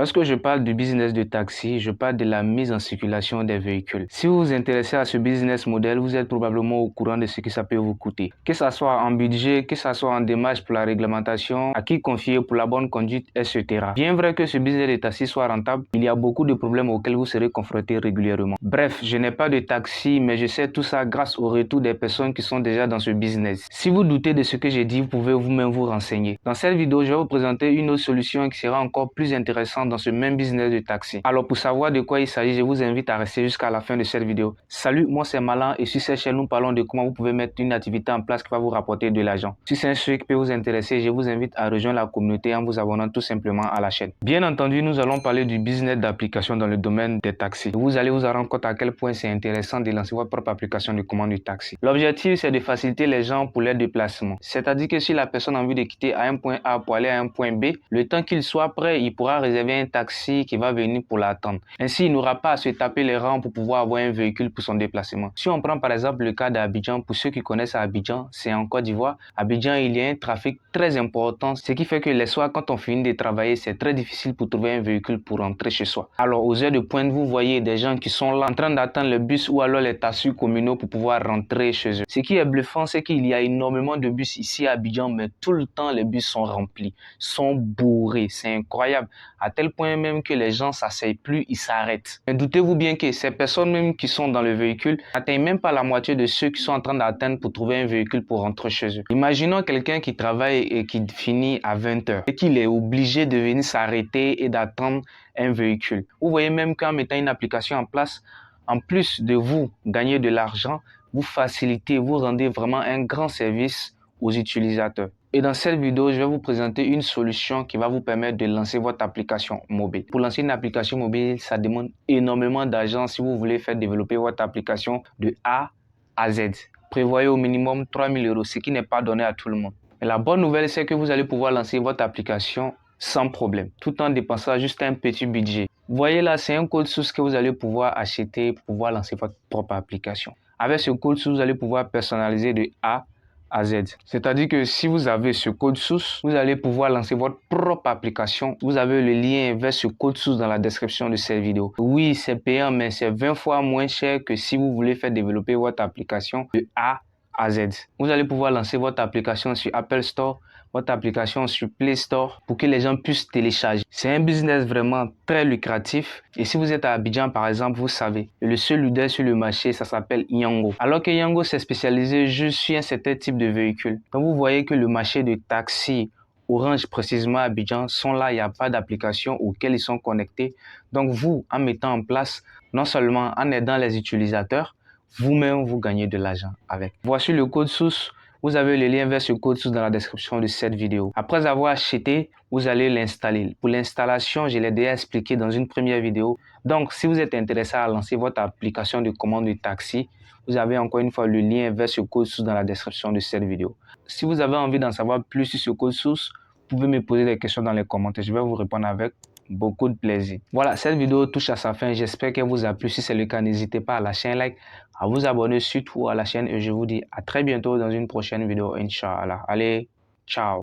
Lorsque je parle du business de taxi, je parle de la mise en circulation des véhicules. Si vous vous intéressez à ce business model, vous êtes probablement au courant de ce que ça peut vous coûter. Que ce soit en budget, que ce soit en démarche pour la réglementation, à qui confier pour la bonne conduite, etc. Bien vrai que ce business de taxi soit rentable, il y a beaucoup de problèmes auxquels vous serez confrontés régulièrement. Bref, je n'ai pas de taxi, mais je sais tout ça grâce au retour des personnes qui sont déjà dans ce business. Si vous doutez de ce que j'ai dit, vous pouvez vous-même vous renseigner. Dans cette vidéo, je vais vous présenter une autre solution qui sera encore plus intéressante dans ce même business de taxi. Alors pour savoir de quoi il s'agit, je vous invite à rester jusqu'à la fin de cette vidéo. Salut, moi c'est Malan et sur cette chaîne, nous parlons de comment vous pouvez mettre une activité en place qui va vous rapporter de l'argent. Si c'est un sujet qui peut vous intéresser, je vous invite à rejoindre la communauté en vous abonnant tout simplement à la chaîne. Bien entendu, nous allons parler du business d'application dans le domaine des taxis. Vous allez vous rendre compte à quel point c'est intéressant de lancer votre propre application de commande de taxi. L'objectif, c'est de faciliter les gens pour leur déplacement. C'est-à-dire que si la personne a envie de quitter à un point A pour aller à un point B, le temps qu'il soit prêt, il pourra réserver un taxi qui va venir pour l'attendre. Ainsi, il n'aura pas à se taper les rangs pour pouvoir avoir un véhicule pour son déplacement. Si on prend par exemple le cas d'Abidjan, pour ceux qui connaissent Abidjan, c'est en Côte d'Ivoire. Abidjan, il y a un trafic très important, ce qui fait que les soirs, quand on finit de travailler, c'est très difficile pour trouver un véhicule pour rentrer chez soi. Alors, aux heures de pointe, vous voyez des gens qui sont là en train d'attendre le bus ou alors les taxis communaux pour pouvoir rentrer chez eux. Ce qui est bluffant, c'est qu'il y a énormément de bus ici à Abidjan, mais tout le temps, les bus sont remplis, sont bourrés. C'est incroyable. À tel point même que les gens ne s'asseyent plus, ils s'arrêtent. Mais doutez-vous bien que ces personnes même qui sont dans le véhicule n'atteignent même pas la moitié de ceux qui sont en train d'attendre pour trouver un véhicule pour rentrer chez eux. Imaginons quelqu'un qui travaille et qui finit à 20 h et qu'il est obligé de venir s'arrêter et d'attendre un véhicule. Vous voyez même qu'en mettant une application en place, en plus de vous gagner de l'argent, vous facilitez, vous rendez vraiment un grand service aux utilisateurs. Et dans cette vidéo, je vais vous présenter une solution qui va vous permettre de lancer votre application mobile. Pour lancer une application mobile, ça demande énormément d'argent si vous voulez faire développer votre application de A à Z. Prévoyez au minimum 3 000 €, ce qui n'est pas donné à tout le monde. Et la bonne nouvelle, c'est que vous allez pouvoir lancer votre application sans problème, tout en dépensant juste un petit budget. Vous voyez là, c'est un code source que vous allez pouvoir acheter pour pouvoir lancer votre propre application. Avec ce code source, vous allez pouvoir personnaliser de A à Z. C'est-à-dire que si vous avez ce code source, vous allez pouvoir lancer votre propre application. Vous avez le lien vers ce code source dans la description de cette vidéo. Oui, c'est payant, mais c'est 20 fois moins cher que si vous voulez faire développer votre application de A à Z. Vous allez pouvoir lancer votre application sur Apple Store, votre application sur Play Store pour que les gens puissent télécharger. C'est un business vraiment très lucratif. Et si vous êtes à Abidjan, par exemple, vous savez, le seul leader sur le marché, ça s'appelle Yango. Alors que Yango s'est spécialisé juste sur un certain type de véhicule. Donc vous voyez que le marché de taxi, Orange précisément à Abidjan, sont là, il n'y a pas d'application auxquelles ils sont connectés. Donc vous, en mettant en place, non seulement en aidant les utilisateurs, vous-même, vous gagnez de l'argent avec. Voici le code source. Vous avez le lien vers ce code source dans la description de cette vidéo. Après avoir acheté, vous allez l'installer. Pour l'installation, je l'ai déjà expliqué dans une première vidéo. Donc, si vous êtes intéressé à lancer votre application de commande de taxi, vous avez encore une fois le lien vers ce code source dans la description de cette vidéo. Si vous avez envie d'en savoir plus sur ce code source, vous pouvez me poser des questions dans les commentaires. Je vais vous répondre avec beaucoup de plaisir. Voilà, cette vidéo touche à sa fin. J'espère qu'elle vous a plu. Si c'est le cas, n'hésitez pas à lâcher un like, à vous abonner surtout à la chaîne et je vous dis à très bientôt dans une prochaine vidéo, Inch'Allah. Allez, ciao.